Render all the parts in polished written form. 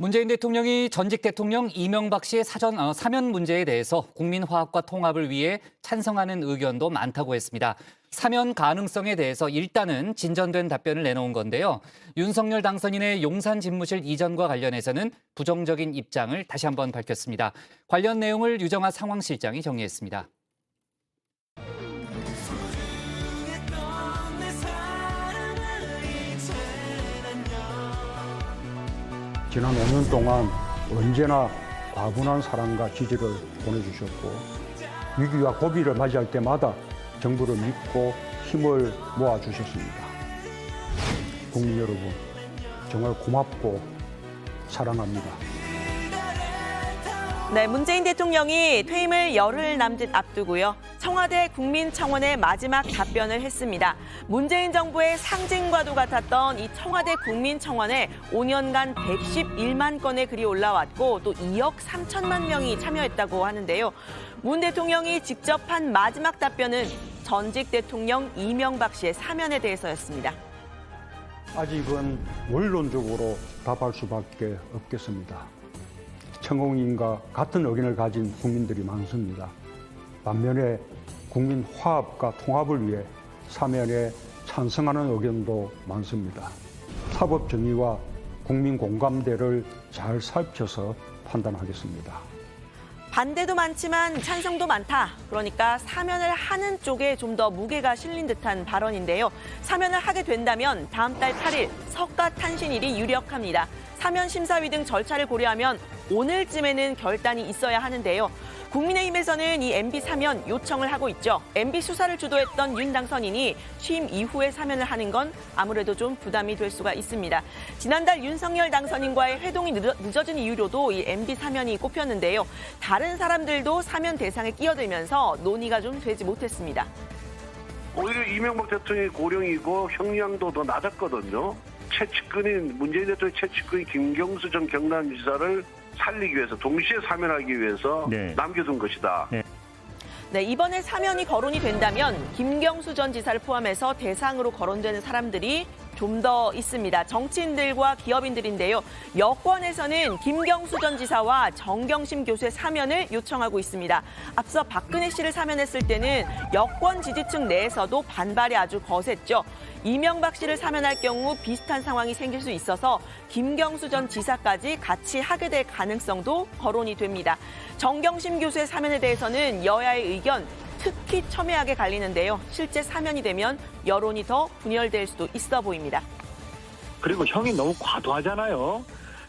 문재인 대통령이 전직 대통령 이명박 씨의 사면 문제에 대해서 국민 화합과 통합을 위해 찬성하는 의견도 많다고 했습니다. 사면 가능성에 대해서 일단은 진전된 답변을 내놓은 건데요. 윤석열 당선인의 용산 집무실 이전과 관련해서는 부정적인 입장을 다시 한번 밝혔습니다. 관련 내용을 유정아 상황실장이 정리했습니다. 지난 5년 동안 언제나 과분한 사랑과 지지를 보내주셨고 위기와 고비를 맞이할 때마다 정부를 믿고 힘을 모아주셨습니다. 국민 여러분, 정말 고맙고 사랑합니다. 네, 문재인 대통령이 퇴임을 열흘 남짓 앞두고요. 청와대 국민청원에 마지막 답변을 했습니다. 문재인 정부의 상징과도 같았던 이 청와대 국민청원에 5년간 111만 건의 글이 올라왔고 또 2억 3천만 명이 참여했다고 하는데요. 문 대통령이 직접 한 마지막 답변은 전직 대통령 이명박 씨의 사면에 대해서였습니다. 아직은 원론적으로 답할 수밖에 없겠습니다. 청원인과 같은 의견을 가진 국민들이 많습니다. 반면에 국민 화합과 통합을 위해 사면에 찬성하는 의견도 많습니다. 사법 정의와 국민 공감대를 잘 살펴서 판단하겠습니다. 반대도 많지만 찬성도 많다. 그러니까 사면을 하는 쪽에 좀 더 무게가 실린 듯한 발언인데요. 사면을 하게 된다면 다음 달 8일 석가탄신일이 유력합니다. 사면 심사위 등 절차를 고려하면 오늘쯤에는 결단이 있어야 하는데요. 국민의힘에서는 이 MB 사면 요청을 하고 있죠. MB 수사를 주도했던 윤 당선인이 취임 이후에 사면을 하는 건 아무래도 좀 부담이 될 수가 있습니다. 지난달 윤석열 당선인과의 회동이 늦어진 이유로도 이 MB 사면이 꼽혔는데요. 다른 사람들도 사면 대상에 끼어들면서 논의가 좀 되지 못했습니다. 오히려 이명박 대통령이 고령이고 형량도 더 낮았거든요. 최측근인 문재인 대통령 최측근인 김경수 전 경남지사를 살리기 위해서 동시에 사면하기 위해서 남겨둔 것이다. 네, 이번에 사면이 거론이 된다면 김경수 전 지사를 포함해서 대상으로 거론되는 사람들이 좀 더 있습니다. 정치인들과 기업인들인데요. 여권에서는 김경수 전 지사와 정경심 교수의 사면을 요청하고 있습니다. 앞서 박근혜 씨를 사면했을 때는 여권 지지층 내에서도 반발이 아주 거셌죠. 이명박 씨를 사면할 경우 비슷한 상황이 생길 수 있어서 김경수 전 지사까지 같이 하게 될 가능성도 거론이 됩니다. 정경심 교수의 사면에 대해서는 여야의 의견 특히 첨예하게 갈리는데요. 실제 사면이 되면 여론이 더 분열될 수도 있어 보입니다. 그리고 형이 너무 과도하잖아요.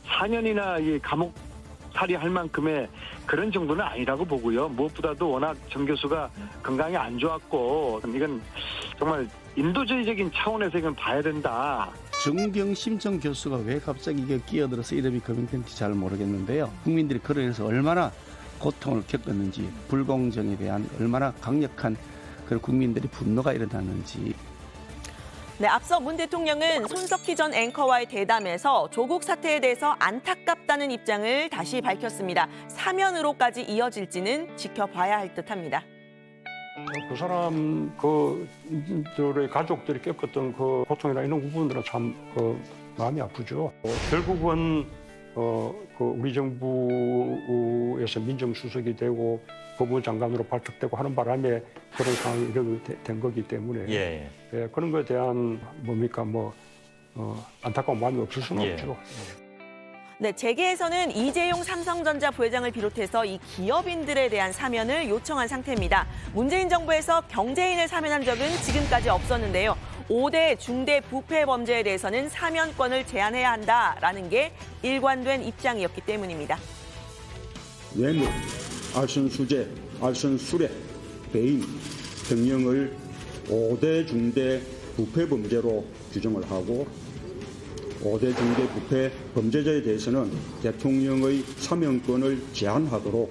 4년이나 이 감옥살이 할 만큼의 그런 정도는 아니라고 보고요. 무엇보다도 워낙 정 교수가 건강이 안 좋았고 이건 정말 인도주의적인 차원에서 이건 봐야 된다. 정경심 전 교수가 왜 갑자기 이게 끼어들어서 이름이 거명된지 잘 모르겠는데요. 국민들이 그로 인해서 얼마나 고통을 겪었는지, 불공정에 대한 얼마나 강력한 그런 국민들의 분노가 일어났는지. 네, 앞서 문 대통령은 손석희 전 앵커와의 대담에서 조국 사태에 대해서 안타깝다는 입장을 다시 밝혔습니다. 사면으로까지 이어질지는 지켜봐야 할 듯합니다. 그 사람 그들의 가족들이 겪었던 그 고통이나 이런 부분들은 참 마음이 아프죠. 결국은 우리 정부에서 민정수석이 되고 법무장관으로 발탁되고 하는 바람에 그런 상황이 이렇게 된 거기 때문에 그런 것에 대한 안타까운 마음이 없을 수는 없죠. 네, 재계에서는 이재용 삼성전자 부회장을 비롯해서 이 기업인들에 대한 사면을 요청한 상태입니다. 문재인 정부에서 경제인을 사면한 적은 지금까지 없었는데요. 5대 중대 부패 범죄에 대해서는 사면권을 제한해야 한다라는 게 일관된 입장이었기 때문입니다. 뇌물, 알선수재, 알선수뢰, 배임, 등령을 5대 중대 부패 범죄로 규정을 하고 5대 중대 부패 범죄자에 대해서는 대통령의 사면권을 제한하도록.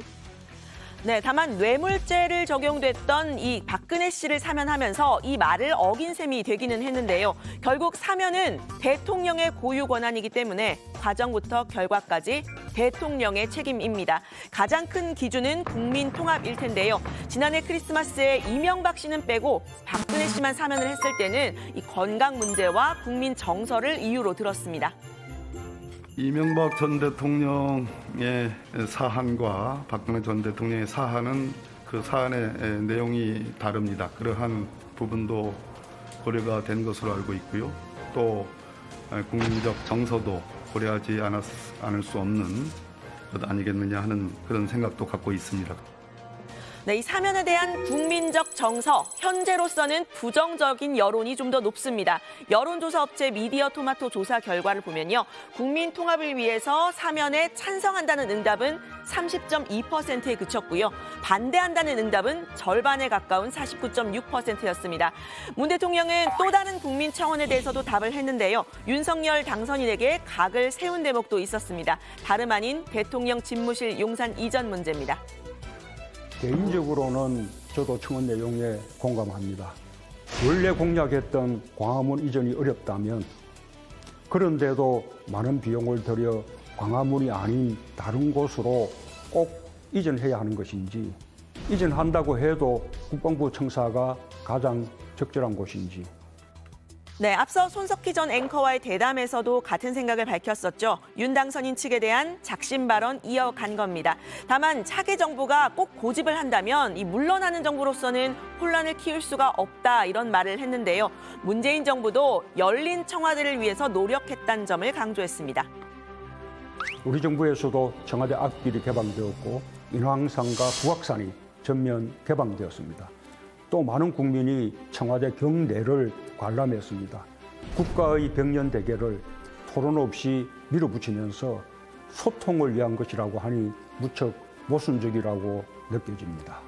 네, 다만 뇌물죄를 적용됐던 이 박근혜 씨를 사면하면서 이 말을 어긴 셈이 되기는 했는데요. 결국 사면은 대통령의 고유 권한이기 때문에 과정부터 결과까지 대통령의 책임입니다. 가장 큰 기준은 국민 통합일 텐데요. 지난해 크리스마스에 이명박 씨는 빼고 박근혜 씨만 사면을 했을 때는 이 건강 문제와 국민 정서를 이유로 들었습니다. 이명박 전 대통령의 사안과 박근혜 전 대통령의 사안은 그 사안의 내용이 다릅니다. 그러한 부분도 고려가 된 것으로 알고 있고요. 또 국민적 정서도 고려하지 않을 수 없는 것 아니겠느냐 하는 그런 생각도 갖고 있습니다. 네, 이 사면에 대한 국민적 정서, 현재로서는 부정적인 여론이 좀 더 높습니다. 여론조사 업체 미디어 토마토 조사 결과를 보면요. 국민 통합을 위해서 사면에 찬성한다는 응답은 30.2%에 그쳤고요. 반대한다는 응답은 절반에 가까운 49.6%였습니다. 문 대통령은 또 다른 국민 청원에 대해서도 답을 했는데요. 윤석열 당선인에게 각을 세운 대목도 있었습니다. 다름 아닌 대통령 집무실 용산 이전 문제입니다. 개인적으로는 저도 청원 내용에 공감합니다. 원래 공약했던 광화문 이전이 어렵다면 그런데도 많은 비용을 들여 광화문이 아닌 다른 곳으로 꼭 이전해야 하는 것인지, 이전한다고 해도 국방부 청사가 가장 적절한 곳인지. 네, 앞서 손석희 전 앵커와의 대담에서도 같은 생각을 밝혔었죠. 윤 당선인 측에 대한 작심 발언 이어간 겁니다. 다만 차기 정부가 꼭 고집을 한다면 이 물러나는 정부로서는 혼란을 키울 수가 없다 이런 말을 했는데요. 문재인 정부도 열린 청와대를 위해서 노력했다는 점을 강조했습니다. 우리 정부에서도 청와대 앞길이 개방되었고 인왕산과 북악산이 전면 개방되었습니다. 또 많은 국민이 청와대 경내를 관람했습니다. 국가의 백년 대계를 토론 없이 밀어붙이면서 소통을 위한 것이라고 하니 무척 모순적이라고 느껴집니다.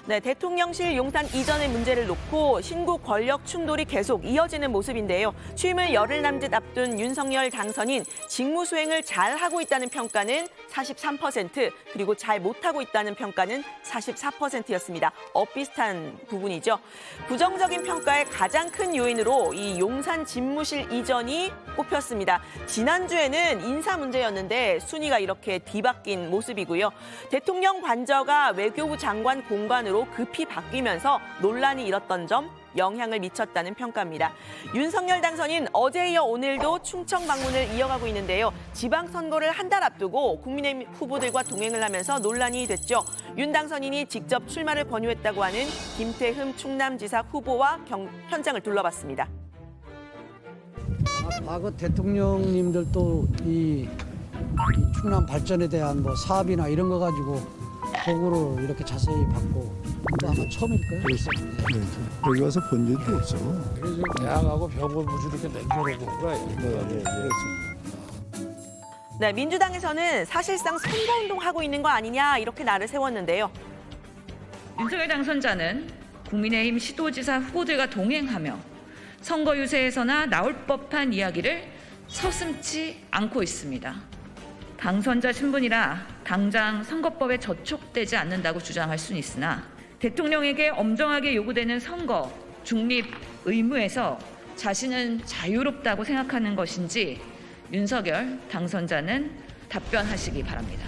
네, 대통령실 용산 이전의 문제를 놓고 신구 권력 충돌이 계속 이어지는 모습인데요. 취임을 열흘 남짓 앞둔 윤석열 당선인 직무 수행을 잘하고 있다는 평가는 43%, 그리고 잘 못하고 있다는 평가는 44%였습니다. 엇비슷한 부분이죠. 부정적인 평가의 가장 큰 요인으로 이 용산 집무실 이전이 꼽혔습니다. 지난주에는 인사 문제였는데 순위가 이렇게 뒤바뀐 모습이고요. 대통령 관저가 외교부 장관 공간으로 급히 바뀌면서 논란이 일었던 점 영향을 미쳤다는 평가입니다. 윤석열 당선인 어제 이어 오늘도 충청 방문을 이어가고 있는데요. 지방선거를 한 달 앞두고 국민의힘 후보들과 동행을 하면서 논란이 됐죠. 윤 당선인이 직접 출마를 권유했다고 하는 김태흠 충남지사 후보와 현장을 둘러봤습니다. 과거 대통령님들도 이 충남 발전에 대한 뭐 사업이나 이런 거 가지고 보고를 이렇게 자세히 받고 또 아마 처음일 거예요. 여기 와서 본 적도 없어. 그래서 대학하고 병원 부주 이렇게 남겨놓고 네, 민주당에서는 사실상 선거운동하고 있는 거 아니냐 이렇게 날을 세웠는데요. 윤석열 당선자는 국민의힘 시도지사 후보들과 동행하며 선거 유세에서나 나올 법한 이야기를 서슴지 않고 있습니다. 당선자 신분이라 당장 선거법에 저촉되지 않는다고 주장할 수는 있으나 대통령에게 엄정하게 요구되는 선거 중립 의무에서 자신은 자유롭다고 생각하는 것인지 윤석열 당선자는 답변하시기 바랍니다.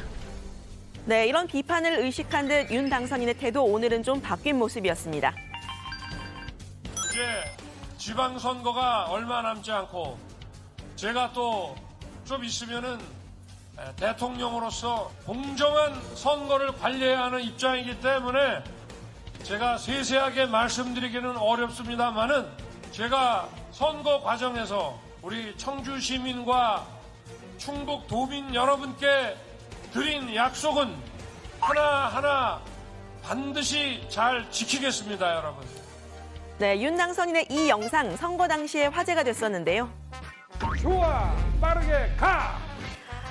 네, 이런 비판을 의식한 듯 윤 당선인의 태도 오늘은 좀 바뀐 모습이었습니다. 이제 지방선거가 얼마 남지 않고 제가 또 좀 있으면은 대통령으로서 공정한 선거를 관리해야 하는 입장이기 때문에 제가 세세하게 말씀드리기는 어렵습니다만은 제가 선거 과정에서 우리 청주 시민과 충북 도민 여러분께 드린 약속은 하나하나 반드시 잘 지키겠습니다, 여러분. 네, 윤 당선인의 이 영상 선거 당시에 화제가 됐었는데요. 좋아, 빠르게 가!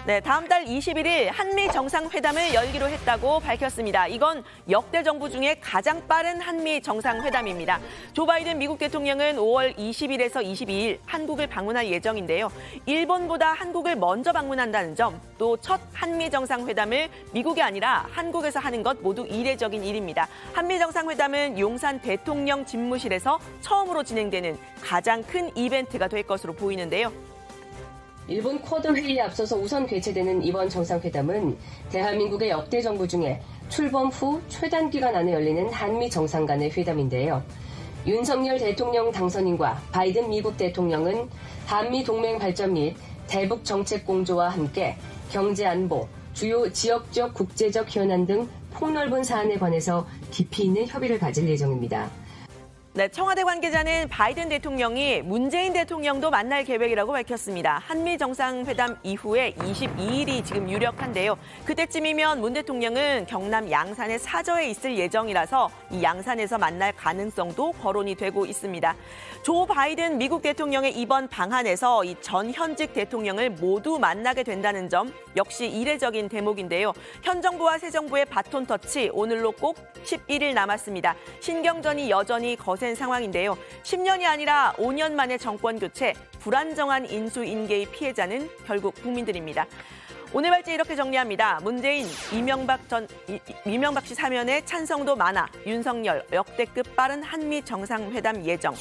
네, 다음 달 21일 한미 정상회담을 열기로 했다고 밝혔습니다. 이건 역대 정부 중에 가장 빠른 한미 정상회담입니다. 조 바이든 미국 대통령은 5월 20일에서 22일 한국을 방문할 예정인데요. 일본보다 한국을 먼저 방문한다는 점, 또 첫 한미 정상회담을 미국이 아니라 한국에서 하는 것 모두 이례적인 일입니다. 한미 정상회담은 용산 대통령 집무실에서 처음으로 진행되는 가장 큰 이벤트가 될 것으로 보이는데요. 일본 쿼드 회의에 앞서서 우선 개최되는 이번 정상회담은 대한민국의 역대 정부 중에 출범 후 최단 기간 안에 열리는 한미 정상 간의 회담인데요. 윤석열 대통령 당선인과 바이든 미국 대통령은 한미 동맹 발전 및 대북 정책 공조와 함께 경제 안보, 주요 지역적 국제적 현안 등 폭넓은 사안에 관해서 깊이 있는 협의를 가질 예정입니다. 네, 청와대 관계자는 바이든 대통령이 문재인 대통령도 만날 계획이라고 밝혔습니다. 한미 정상회담 이후에 22일이 지금 유력한데요. 그때쯤이면 문 대통령은 경남 양산의 사저에 있을 예정이라서 이 양산에서 만날 가능성도 거론이 되고 있습니다. 조 바이든 미국 대통령의 이번 방한에서 이 전 현직 대통령을 모두 만나게 된다는 점 역시 이례적인 대목인데요. 현 정부와 새 정부의 바톤 터치 오늘로 꼭 11일 남았습니다. 신경전이 여전히 거센 상황인데요. 10년이 아니라 5년 만에 정권 교체, 불안정한 인수인계의 피해자는 결국 국민들입니다. 오늘 발제 이렇게 정리합니다. 문재인, 이명박 씨 사면에 찬성도 많아 윤석열 역대급 빠른 한미 정상회담 예정.